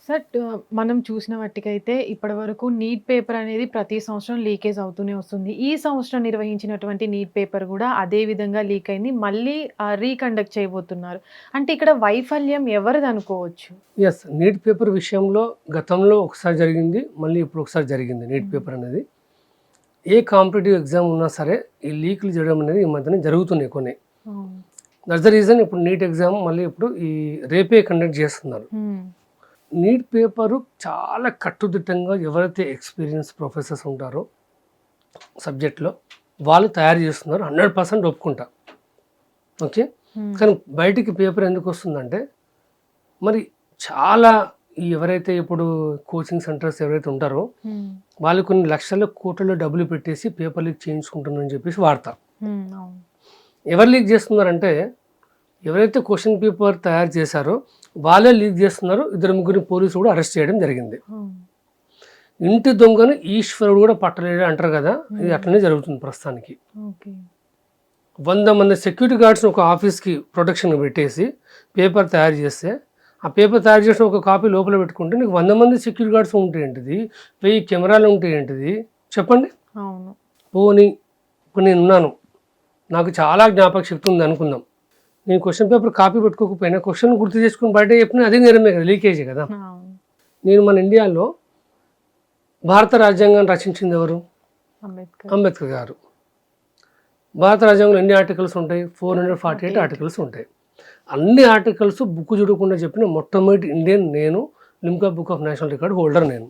Sir మనం చూసిన వాటికైతే ఇప్పటివరకు నీట్ పేపర్ అనేది ప్రతి సంవత్సరం లీకేజ్ అవుతూనే వస్తుంది. ఈ సంవత్సరం నిర్వహించినటువంటి నీట్ పేపర్ కూడా అదే విధంగా లీక్ అయింది. మళ్ళీ రీకండక్ట్ చేయబోతున్నారు. అంటే ఇక్కడ వైఫల్యం ఎవరిదనుకోవచ్చు? యెస్. నీట్ పేపర్ విషయంలో గతంలో ఒకసారి జరిగింది. మళ్ళీ ఇప్పుడు ఒకసారి జరిగింది నీట్ పేపర్ అనేది. ఏ కాంపిటీటివ్ ఎగ్జామ్ ఉన్నా సరే ఈ లీక్లు చేయడం అనేది ఈ మధ్యన జరుగుతున్నాయి కొన్ని. దట్స్ ద రీజన్ ఇప్పుడు నీట్ ఎగ్జామ్ మళ్ళీ ఇప్పుడు ఈ రేపే కండక్ట్ చేస్తున్నారు. నీట్ పేపరు చాలా కట్టుదిట్టంగా ఎవరైతే ఎక్స్పీరియన్స్ ప్రొఫెసర్స్ ఉంటారో సబ్జెక్ట్లో వాళ్ళు తయారు చేస్తున్నారు. 100% ఒప్పుకుంటా. ఓకే. కానీ బయటికి పేపర్ ఎందుకు వస్తుందంటే మరి చాలా ఎవరైతే ఇప్పుడు కోచింగ్ సెంటర్స్ ఎవరైతే ఉంటారో వాళ్ళు కొన్ని లక్షల కోట్లలో డబ్బులు పెట్టేసి పేపర్ లీక్ చేయించుకుంటున్నారని చెప్పేసి వార్త. ఎవరు లీక్ చేస్తున్నారంటే ఎవరైతే క్వశ్చన్ పేపర్ తయారు చేశారో వాళ్ళే లీక్ చేస్తున్నారు. 2-3 పోలీసులు కూడా అరెస్ట్ చేయడం జరిగింది. ఇంటి దొంగను ఈశ్వరుడు కూడా పట్టలేడు అంటారు కదా, ఇది అట్లనే జరుగుతుంది ప్రస్తుతానికి. 100 మంది సెక్యూరిటీ గార్డ్స్ని ఒక ఆఫీస్కి ప్రొటెక్షన్ పెట్టేసి పేపర్ తయారు చేస్తే ఆ పేపర్ తయారు చేసిన ఒక కాపీ లోపల పెట్టుకుంటే నీకు 100 మంది సెక్యూరిటీ గార్డ్స్ ఉంటే ఏంటిది, 1000 కెమెరాలు ఉంటే ఏంటిది చెప్పండి. పోనీ ఇప్పుడు నేను ఉన్నాను, నాకు చాలా జ్ఞాపక శక్తి ఉంది అనుకుందాం. నేను క్వశ్చన్ పేపర్ కాపీ పెట్టుకోకపోయినా క్వశ్చన్ గుర్తు చేసుకుని బయట చెప్పినా అదే నేరమే కదా, లీకేజే కదా. నేను మన ఇండియాలో భారత రాజ్యాంగాన్ని రచించింది ఎవరు? అంబేద్కర్ గారు. భారత రాజ్యాంగంలో ఎన్ని ఆర్టికల్స్ ఉంటాయి? 448 ఆర్టికల్స్ ఉంటాయి. అన్ని ఆర్టికల్స్ బుక్ చూడకుండా చెప్పిన మొట్టమొదటి ఇండియన్ నేను, Limca book of national record holder నేను.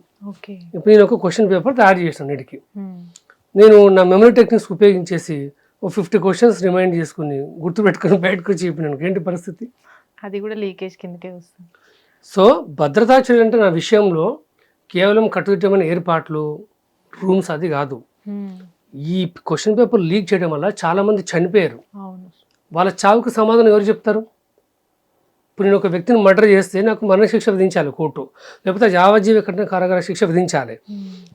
ఇప్పుడు నేను ఒక క్వశ్చన్ పేపర్ తయారు చేసాను నీటికి. నేను నా మెమరీ టెక్నిక్స్ ఉపయోగించేసి ఓ 50 క్వశ్చన్స్ రిమైండ్ చేసుకుని గుర్తుపెట్టుకుని బయటకు వచ్చి చెప్పినాను. ఏంటి పరిస్థితి? అది కూడా లీకేజ్ కిందకే వస్తుంది. సో భద్రతా చర్యలు అంటే నా విషయంలో కేవలం కట్టుదిట్టమైన ఏర్పాట్లు, రూమ్స్ అది కాదు. ఈ క్వశ్చన్ పేపర్ లీక్ చేయడం వల్ల చాలా మంది చనిపోయారు. వాళ్ళ చావుకు సమాధానం ఎవరు చెప్తారు? ఇప్పుడు నేను ఒక వ్యక్తిని మర్డర్ చేస్తే నాకు మరణశిక్ష విధించాలి కోర్టు, లేకపోతే యావజ్జీవ కఠిన కారాగార శిక్ష విధించాలి.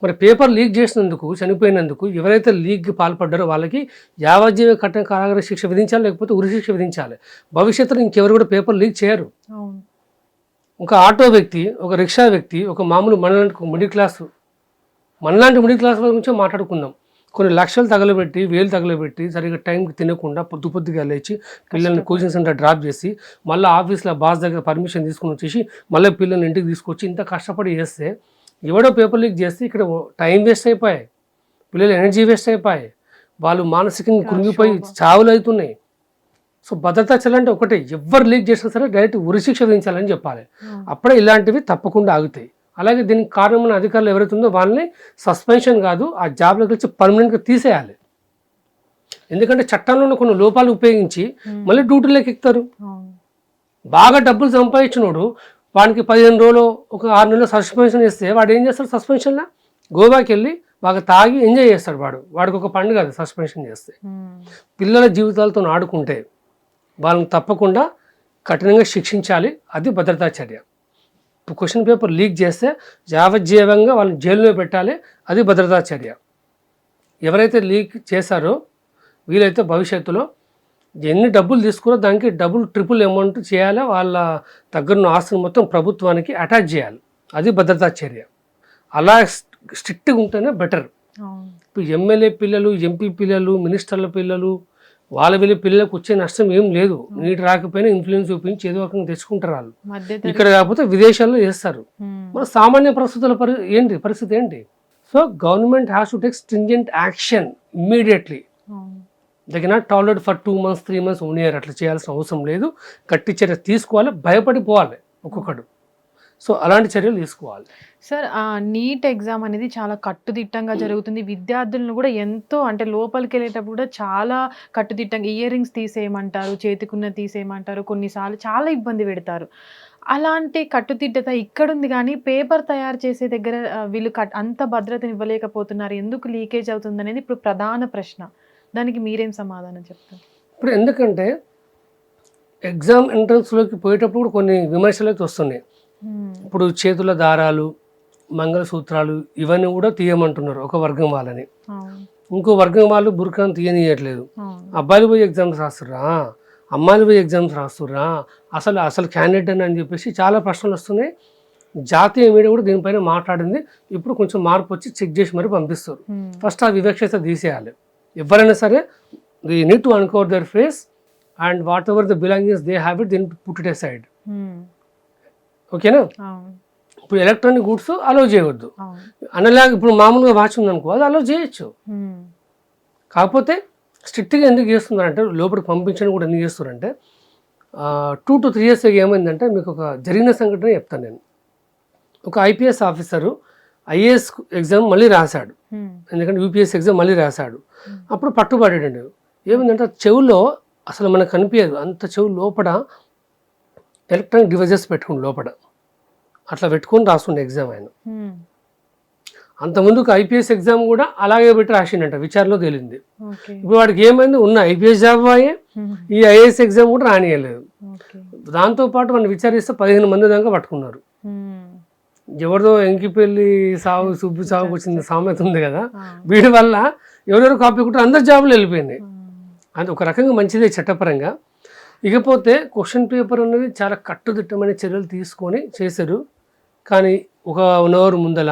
మరి పేపర్ లీక్ చేసినందుకు, చనిపోయినందుకు ఎవరైతే లీక్కి పాల్పడ్డారో వాళ్ళకి యావజ్జీవ కఠిన కారాగార శిక్ష విధించాలి, లేకపోతే ఉరిశిక్ష విధించాలి. భవిష్యత్తులో ఇంకెవరు కూడా పేపర్ లీక్ చేయరు. ఒక ఆటో వ్యక్తి, ఒక రిక్షా వ్యక్తి, ఒక మామూలు మనలాంటి మిడిల్ క్లాస్ వాళ్ళ గురించే మాట్లాడుకుందాం. కొన్ని లక్షలు తగలబెట్టి, వేలు తగలబెట్టి, సరిగ్గా టైంకి తినకుండా పొద్దుగా లేచి పిల్లల్ని కోచింగ్ సెంటర్ డ్రాప్ చేసి మళ్ళీ ఆఫీస్లో బాస్ దగ్గర పర్మిషన్ తీసుకుని వచ్చేసి మళ్ళీ పిల్లల్ని ఇంటికి తీసుకొచ్చి ఇంత కష్టపడి చేస్తే ఎవడో పేపర్ లీక్ చేస్తే ఇక్కడ టైం వేస్ట్ అయిపోయాయి, పిల్లలు ఎనర్జీ వేస్ట్ అయిపోయాయి, వాళ్ళు మానసికంగా కురిగిపోయి చావులు అవుతున్నాయి. సో భద్రతా చర్యలు ఒకటే, ఎవరు లీక్ చేసినా సరే డైరెక్ట్ ఉరిశిక్ష విధించాలని చెప్పాలి. అప్పుడే ఇలాంటివి తప్పకుండా ఆగుతాయి. అలాగే దీనికి కారణమైన అధికారులు ఎవరైతే ఉందో వాళ్ళని సస్పెన్షన్ కాదు, ఆ జాబ్లోకి వచ్చి పర్మనెంట్గా తీసేయాలి. ఎందుకంటే చట్టంలో కొన్ని లోపాలు ఉపయోగించి మళ్ళీ డ్యూటీలోకి ఎక్కుతారు. బాగా డబ్బులు సంపాదించినోడు వాడికి 15 రోజులు, ఒక 6 నెలలు సస్పెన్షన్ చేస్తే వాడు ఏం చేస్తాడు? సస్పెన్షన్లో గోవాకి వెళ్ళి బాగా తాగి ఎంజాయ్ చేస్తాడు. వాడికి ఒక పండుగ అది సస్పెన్షన్ చేస్తే. పిల్లల జీవితాలతో ఆడుకుంటే వాళ్ళని తప్పకుండా కఠినంగా శిక్షించాలి. అది భద్రతా చర్య. క్వశ్చన్ పేపర్ లీక్ చేస్తే యావజ్జీవంగా వాళ్ళని జైల్లో పెట్టాలి. అది భద్రతా చర్య. ఎవరైతే లీక్ చేశారో వీలైతే భవిష్యత్తులో ఎన్ని డబ్బులు తీసుకురో దానికి ట్రిపుల్ అమౌంట్ చేయాలి. వాళ్ళ దగ్గర ఆస్తులు మొత్తం ప్రభుత్వానికి అటాచ్ చేయాలి. అది భద్రతా చర్య. అలా స్ట్రిక్ట్గా ఉంటేనే బెటర్. ఇప్పుడు ఎమ్మెల్యే పిల్లలు, ఎంపీ పిల్లలు, మినిస్టర్ల పిల్లలు, వాళ్ళ వీళ్ళ పిల్లలకు వచ్చే నష్టం ఏం లేదు. నీటి రాకపోయినా ఇన్ఫ్లుయెన్స్ చూపించి ఏదో రకంగా తెచ్చుకుంటారు వాళ్ళు. ఇక్కడ కాకపోతే విదేశాల్లో చేస్తారు. మన సామాన్య పరిస్థితి ఏంటి? So government has to take stringent action immediately. They cannot tolerate for 2 months 3 months 1 year. అట్లా చేయాల్సిన అవసరం లేదు. గట్టి చర్య తీసుకోవాలి. భయపడిపోవాలి ఒక్కొక్కడు. సో అలాంటి చర్యలు తీసుకోవాలి. సార్, నీట్ ఎగ్జామ్ అనేది చాలా కట్టుదిట్టంగా జరుగుతుంది. విద్యార్థులను కూడా ఎంతో, అంటే లోపలికి వెళ్ళేటప్పుడు కూడా చాలా కట్టుదిట్టంగా ఇయర్ రింగ్స్ తీసేయమంటారు, చేతికున్న తీసేయమంటారు, కొన్నిసార్లు చాలా ఇబ్బంది పెడతారు. అలాంటి కట్టుదిట్టత ఇక్కడుంది, కానీ పేపర్ తయారు చేసే దగ్గర వీళ్ళు అంత భద్రతను ఇవ్వలేకపోతున్నారు. ఎందుకు లీకేజ్ అవుతుంది అనేది ఇప్పుడు ప్రధాన ప్రశ్న. దానికి మీరేం సమాధానం చెప్తారు? ఇప్పుడు ఎందుకంటే ఎగ్జామ్ ఎంట్రన్స్లోకి పోయేటప్పుడు కూడా కొన్ని విమర్శలు అయితే వస్తున్నాయి. ఇప్పుడు చేతుల దారాలు, మంగళసూత్రాలు ఇవన్నీ కూడా తీయమంటున్నారు ఒక వర్గం వాళ్ళని. ఇంకో వర్గం వాళ్ళు బుర్కాను తీయనియట్లేదు. అబ్బాయిలు పోయి ఎగ్జామ్స్ రాస్తుర్రా, అమ్మాయిలు పోయి ఎగ్జామ్స్ రాస్తుర్రా, అసలు క్యాండిడేట్ అని చెప్పేసి చాలా ప్రశ్నలు వస్తున్నాయి. జాతీయ మీడియా కూడా దీనిపైన మాట్లాడింది. ఇప్పుడు కొంచెం మార్పు వచ్చి చెక్ చేసి మరి పంపిస్తారు. ఫస్ట్ ఆ వివక్షత తీసేయాలి. ఎవరైనా సరే they need to uncover their face and whatever the belongings they have it then put it aside. ఓకేనా? ఇప్పుడు ఎలక్ట్రానిక్ గూడ్స్ అలో చేయవద్దు అనలాగా. ఇప్పుడు మామూలుగా వాచ్ ఉందనుకో అది అలో చేయొచ్చు. కాకపోతే స్ట్రిక్ట్గా ఎందుకు చేస్తున్నారంటే లోపలికి పంపించడం కూడా ఎందుకు చేస్తున్నారంటే 2 to 3 years ఏమైందంటే మీకు ఒక జరిగిన సంఘటన చెప్తాను నేను. ఒక ఐపీఎస్ ఆఫీసరు ఐఏఎస్ ఎగ్జామ్ మళ్ళీ రాశాడు, ఎందుకంటే యూపీఎస్ ఎగ్జామ్ మళ్ళీ రాశాడు. అప్పుడు పట్టుబడాడు. ఏమైందంటే చెవులో అసలు మనకు కనిపించదు అంత చెవు లోపల ఎలక్ట్రానిక్ డివైజెస్ పెట్టుకుని లోపల అట్లా పెట్టుకొని రాస్తుండే ఎగ్జామ్ ఆయన. అంతకుముందుకు ఐపీఎస్ ఎగ్జామ్ కూడా అలాగే పెట్టి రాసిండంట, విచారణలో తేలింది. ఇప్పుడు వాడికి ఏమైంది, ఉన్న ఐపీఎస్ జాబ్ అయ్యే ఈ ఐఏఎస్ ఎగ్జామ్ కూడా రానియలేదు. దాంతోపాటు మనం విచారిస్తే 15 మంది దాకా పట్టుకున్నారు. ఎవరిదో ఎంకిపెళ్ళి సాగు సుబ్బు సాగుకు వచ్చింది సామెత ఉంది కదా, వీడి వల్ల ఎవరెవరు కాపీ కూడా అందరు జాబులు వెళ్ళిపోయినాయి. అది ఒక రకంగా మంచిదే చట్టపరంగా. ఇకపోతే క్వశ్చన్ పేపర్ అనేది చాలా కట్టుదిట్టమైన చర్యలు తీసుకొని చేశారు. కానీ ఒక 1 hour ముందల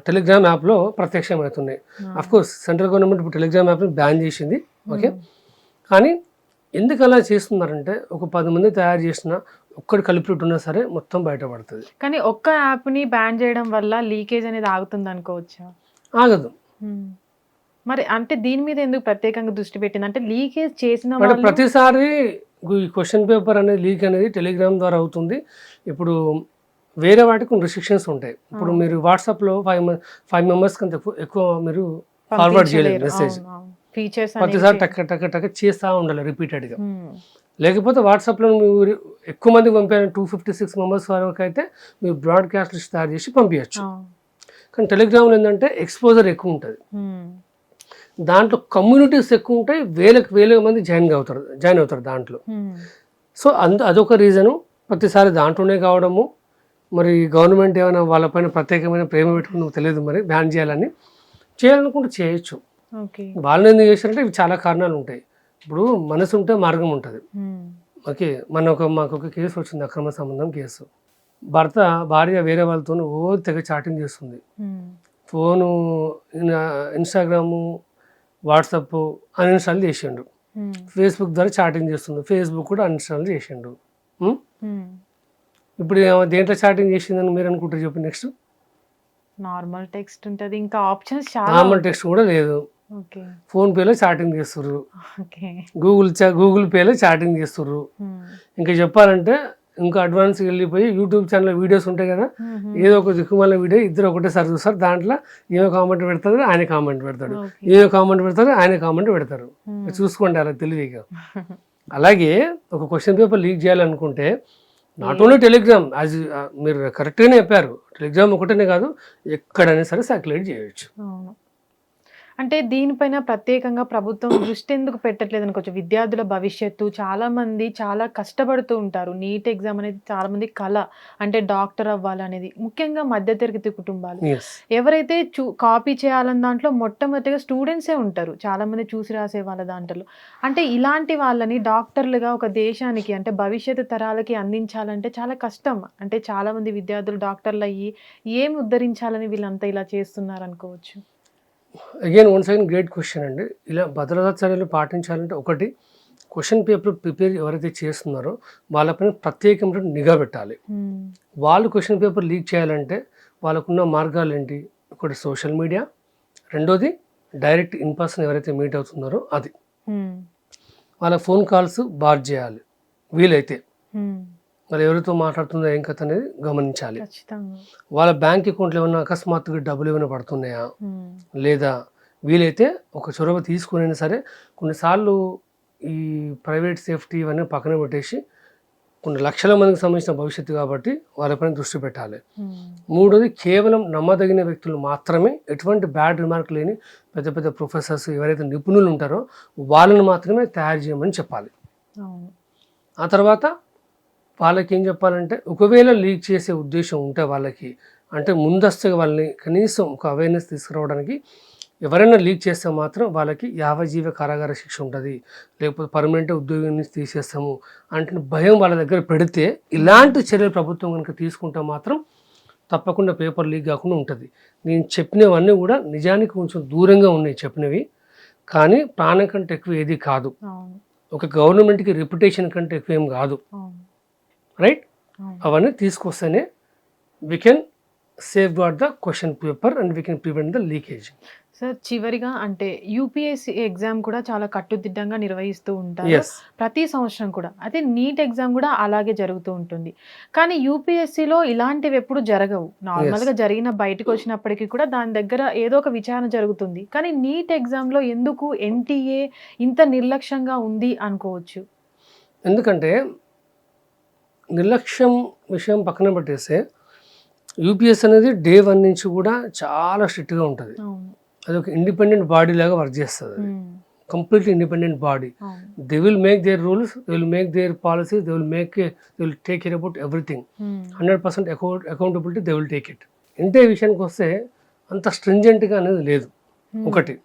టెలిగ్రామ్ యాప్లో ప్రత్యక్షమవుతున్నాయి. అఫ్కోర్స్ సెంట్రల్ గవర్నమెంట్ ఇప్పుడు టెలిగ్రామ్ యాప్ని బ్యాన్ చేసింది. ఓకే, కానీ ఎందుకు అలా చేస్తున్నారంటే ఒక 10 మంది తయారు చేసిన ఒక్కడి కలిపినట్టు ఉన్నా సరే మొత్తం బయటపడుతుంది. కానీ ఒక్క యాప్ని బ్యాన్ చేయడం వల్ల లీకేజ్ అనేది ఆగుతుంది అనుకోవచ్చా? ఆగదు. మరి అంటే దీని మీద ఎందుకు ప్రత్యేకంగా దృష్టి పెట్టింది? అంటే లీకేజ్ చేసిన అంటే ప్రతిసారి ఈ క్వశ్చన్ పేపర్ అనేది లీక్ అనేది టెలిగ్రామ్ ద్వారా అవుతుంది. ఇప్పుడు వేరే వాటికి కొన్ని రిస్ట్రిక్షన్స్ ఉంటాయి. ఇప్పుడు మీరు వాట్సాప్లో 5 members కంటే ఎక్కువ మీరు ఫార్వర్డ్ చేయలేదు మెసేజ్. ప్రతిసారి టక్క చేస్తూ ఉండాలి రిపీటెడ్గా. లేకపోతే వాట్సాప్లో మీరు ఎక్కువ మందికి పంపారు 256 members వరకు అయితే మీరు బ్రాడ్కాస్ట్ లిస్ట్ తయారు చేసి పంపించచ్చు. కానీ టెలిగ్రామ్లో ఏంటంటే ఎక్స్పోజర్ ఎక్కువ ఉంటుంది, దాంట్లో కమ్యూనిటీస్ ఎక్కువ ఉంటాయి, వేల మంది జాయిన్ అవుతారు దాంట్లో. సో అదొక రీజను. ప్రతిసారి దాంట్లోనే కావడము. మరి గవర్నమెంట్ ఏమైనా వాళ్ళపైన ప్రత్యేకమైన ప్రేమ పెట్టుకుని తెలియదు, మరి బ్యాన్ చేయాలనుకుంటే చేయొచ్చు. వాళ్ళని ఎందుకు చేశారంటే ఇవి చాలా కారణాలు ఉంటాయి. ఇప్పుడు మనసు ఉంటే మార్గం ఉంటుంది. ఓకే, మాకు ఒక కేసు వచ్చింది, అక్రమ సంబంధం కేసు. భార్య వేరే వాళ్ళతో తెగ చాటింగ్ చేస్తుంది. ఫోను, ఇన్స్టాగ్రాము, వాట్సాప్ అన్ఇన్స్టాల్ చేసిండు. ఫేస్బుక్ ద్వారా చాటింగ్ చేస్తుంది, ఫేస్బుక్ కూడా అన్ఇన్స్టాల్ చేసిండు. ఇప్పుడు దేంట్లో చాటింగ్ చేసిందని మీరు అనుకుంటారు చెప్పి? నెక్స్ట్ నార్మల్ టెక్స్ట్ ఉంటుంది, ఇంకా ఆప్షన్స్ చాలా. నార్మల్ టెక్స్ట్ కూడా లేదు. ఫోన్ పేలో చాటింగ్ చేస్తుర్రు, గూగుల్ పేలో చాటింగ్ చేస్తుర్రు. ఇంకా చెప్పాలంటే ఇంకా అడ్వాన్స్ వెళ్ళిపోయి యూట్యూబ్ ఛానల్ వీడియోస్ ఉంటాయి కదా, ఏదో ఒక దిక్కుమాల వీడియో ఇద్దరు ఒకటేసారి చూస్తారు. దాంట్లో ఏమో కామెంట్ పెడతారు, ఆయన కామెంట్ పెడతాడు, ఏమో కామెంట్ పెడతారు, ఆయన కామెంట్ పెడతారు. చూసుకోండి అలా తెలివిగా. అలాగే ఒక క్వశ్చన్ పేపర్ లీక్ చేయాలనుకుంటే నాట్ ఓన్లీ టెలిగ్రామ్, యాజ్ మీరు కరెక్ట్గానే చెప్పారు, టెలిగ్రామ్ ఒకటేనే కాదు, ఎక్కడైనా సరే సర్క్యులేట్ చేయవచ్చు. అంటే దీనిపైన ప్రత్యేకంగా ప్రభుత్వం దృష్టి ఎందుకు పెట్టట్లేదు అనుకోవచ్చు? విద్యార్థుల భవిష్యత్తు, చాలా మంది చాలా కష్టపడుతూ ఉంటారు. నీట్ ఎగ్జామ్ అనేది చాలా మంది కళ, అంటే డాక్టర్ అవ్వాలనేది. ముఖ్యంగా మధ్యతరగతి కుటుంబాలు ఎవరైతే కాపీ చేయాలని దాంట్లో మొట్టమొదటిగా స్టూడెంట్సే ఉంటారు, చాలా మంది చూసి రాసే వాళ్ళ దాంట్లో. అంటే ఇలాంటి వాళ్ళని డాక్టర్లుగా ఒక దేశానికి, అంటే భవిష్యత్తు తరాలకి అందించాలంటే చాలా కష్టం. అంటే చాలా మంది విద్యార్థులు డాక్టర్లు అయ్యి ఏం ఉద్ధరించాలని వీళ్ళంతా ఇలా చేస్తున్నారు అనుకోవచ్చు. Again once again great question అండి. ఇలా భద్రతా చర్యలు పాటించాలంటే ఒకటి, క్వశ్చన్ పేపర్ ప్రిపేర్ ఎవరైతే చేస్తున్నారో వాళ్ళపైన ప్రత్యేకమైన నిఘా పెట్టాలి. వాళ్ళు క్వశ్చన్ పేపర్ లీక్ చేయాలంటే వాళ్ళకున్న మార్గాలు ఏంటి? ఒకటి సోషల్ మీడియా, రెండోది డైరెక్ట్ ఇన్ పర్సన్ ఎవరైతే మీట్ అవుతున్నారో అది. వాళ్ళ ఫోన్ కాల్స్ బార్ చేయాలి వీలైతే. మరి ఎవరితో మాట్లాడుతుందో ఏం కథ అనేది గమనించాలి. వాళ్ళ బ్యాంక్ అకౌంట్లో ఏమైనా అకస్మాత్తుగా డబ్బులు ఏమైనా పడుతున్నాయా లేదా, వీలైతే ఒక చొరవ తీసుకునైనా సరే. కొన్నిసార్లు ఈ ప్రైవేట్ సేఫ్టీ ఇవన్నీ పక్కన పెట్టేసి కొన్ని లక్షల మందికి సంబంధించిన భవిష్యత్తు కాబట్టి వాళ్ళపైన దృష్టి పెట్టాలి. మూడోది, కేవలం నమ్మదగిన వ్యక్తులు మాత్రమే, ఎటువంటి బ్యాడ్ రిమార్క్ లేని పెద్ద పెద్ద ప్రొఫెసర్స్ ఎవరైతే నిపుణులు ఉంటారో వాళ్ళని మాత్రమే తయారు చేయమని చెప్పాలి. ఆ తర్వాత వాళ్ళకి ఏం చెప్పాలంటే, ఒకవేళ లీక్ చేసే ఉద్దేశం ఉంటే వాళ్ళకి, అంటే ముందస్తుగా వాళ్ళని కనీసం ఒక అవేర్నెస్ తీసుకురావడానికి ఎవరైనా లీక్ చేస్తే మాత్రం వాళ్ళకి యావజ్జీవ కారాగార శిక్ష ఉంటుంది, లేకపోతే పర్మనెంట్ ఉద్యోగం నుంచి తీసేస్తాము అంటే భయం వాళ్ళ దగ్గర పెడితే, ఇలాంటి చర్యలు ప్రభుత్వం కనుక తీసుకుంటే మాత్రం తప్పకుండా పేపర్ లీక్ కాకుండా ఉంటుంది. నేను చెప్పినవన్నీ కూడా నిజానికి కొంచెం దూరంగా ఉన్నాయి చెప్పినవి, కానీ ప్రాణం కంటే ఎక్కువ ఏది కాదు, ఒక గవర్నమెంట్కి రెప్యుటేషన్ కంటే ఎక్కువ ఏం కాదు, రైట్? అవన్నీ తీసుకొస్తేనే we can safeguard the question paper and we can prevent the leakage. Sir చివరిగా అంటే యూపీఎస్సీ ఎగ్జామ్ కూడా చాలా కట్టుదిట్టంగా నిర్వహిస్తూ ఉంటారు ప్రతి సంవత్సరం కూడా. అయితే నీట్ ఎగ్జామ్ కూడా అలాగే జరుగుతూ ఉంటుంది. కానీ యూపీఎస్సీలో ఇలాంటివి ఎప్పుడు జరగవు. నార్మల్గా జరిగిన బయటకు వచ్చినప్పటికీ కూడా దాని దగ్గర ఏదో ఒక విచారణ జరుగుతుంది. కానీ నీట్ ఎగ్జామ్లో ఎందుకు ఎన్టీఏ ఇంత నిర్లక్ష్యంగా ఉంది అనుకోవచ్చు? ఎందుకంటే నిర్లక్ష్యం విషయం పక్కన పెట్టేస్తే యూపీఎస్ అనేది డే 1 నుంచి కూడా చాలా స్ట్రిక్ట్గా ఉంటుంది. అది ఒక ఇండిపెండెంట్ బాడీ లాగా వర్క్ చేస్తుంది. అది completely independent body. They will make their rules, they will make their policies, they will take care about everything. 100% accountability they will take it. ఇంటే విషయానికి వస్తే అంత స్ట్రింజెంట్గా అనేది లేదు. ఒకటి,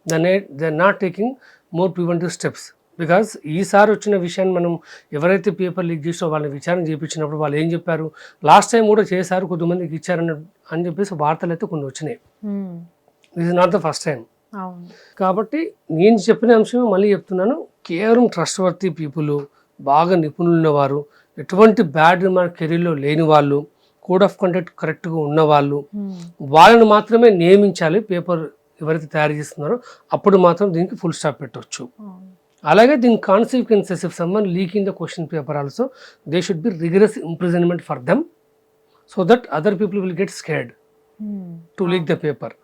they are not taking more preventive steps. Because ఈసారి వచ్చిన విషయాన్ని మనం ఎవరైతే పేపర్ లీక్ చేసో వాళ్ళని విచారణ చేయించినప్పుడు వాళ్ళు ఏం చెప్పారు, లాస్ట్ టైం కూడా చేశారు, కొద్దిమందికి ఇచ్చారని అని చెప్పేసి వార్తలు అయితే కొన్ని వచ్చినాయి. This is not the first time. కాబట్టి నేను చెప్పిన అంశం మళ్ళీ చెప్తున్నాను, కేవలం ట్రస్ట్ వర్తీ పీపుల్, బాగా నిపుణులు ఉన్నవారు, ఎటువంటి బ్యాడ్ రిమార్క్ కెరీర్లో లేని వాళ్ళు, కోడ్ ఆఫ్ కండక్ట్ కరెక్ట్గా ఉన్నవాళ్ళు, వాళ్ళని మాత్రమే నియమించాలి పేపర్ ఎవరైతే తయారు చేస్తున్నారో. అప్పుడు మాత్రం దీనికి ఫుల్ స్టాప్ పెట్టవచ్చు. అలాగే దీని consequences, if someone leaking the question paper also, they should be rigorous imprisonment for them, so that other people will get scared to leak the paper.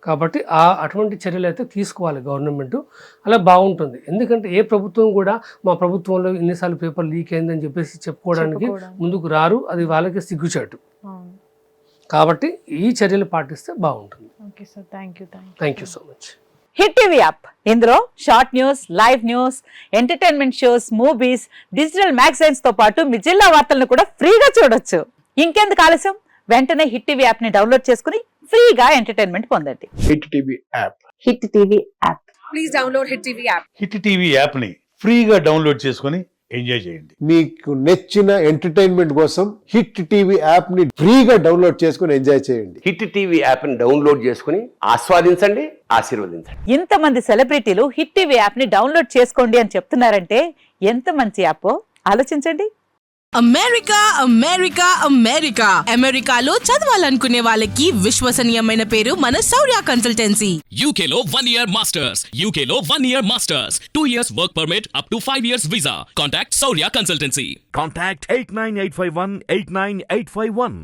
కాబట్టి అటువంటి చర్యలు అయితే తీసుకోవాలి గవర్నమెంట్. అలా బాగుంటుంది. ఎందుకంటే ఏ ప్రభుత్వం కూడా మా ప్రభుత్వంలో ఎన్నిసార్లు పేపర్ లీక్ అయిందని చెప్పేసి చెప్పుకోవడానికి ముందుకు రారు, అది వాళ్ళకి సిగ్గుచేటు. కాబట్టి ఈ చర్యలు పాటిస్తే బాగుంటుంది. Thank you so much. Hit TV app, ఇందులో short news, live news, entertainment shows, movies, digital magazines తో పాటు మీ జిల్లా వార్తలను కూడా ఫ్రీగా చూడొచ్చు. ఇంకెందుకు ఆలస్యం, వెంటనే హిట్ టీవీ యాప్ ని డౌన్లోడ్ చేసుకుని ఫ్రీగా ఎంటర్టైన్మెంట్ పొందండి. Hit TV app. Hit TV app. Please download hit TV app. Hit TV app ని ఫ్రీగా డౌన్లోడ్ చేసుకుని ఎంజాయ్ చేయండి. మీకు నచ్చిన ఎంటర్టైన్మెంట్ కోసం హిట్ టీవీ యాప్ ని ఫ్రీగా డౌన్లోడ్ చేసుకుని ఎంజాయ్ చేయండి. హిట్ టీవీ యాప్ ని డౌన్లోడ్ చేసుకుని ఆస్వాదించండి, ఆశీర్వదించండి. ఇంతమంది సెలబ్రిటీలు హిట్ టీవీ యాప్ ని డౌన్లోడ్ చేసుకోండి అని చెప్తున్నారంటే ఎంత మంచి యాప్ ఆలోచించండి. అమెరికా అమెరికా అమెరికా అమెరికాలో చదవాలనుకునే వాళ్ళకి విశ్వసనీయమైన పేరు మన శౌర్య కన్సల్టెన్సీ. UK లో 1 year masters, UK లో 1 year masters, 2 years work permit up to 5 years visa. Contact Saurya Consultancy. Contact 89851 89851.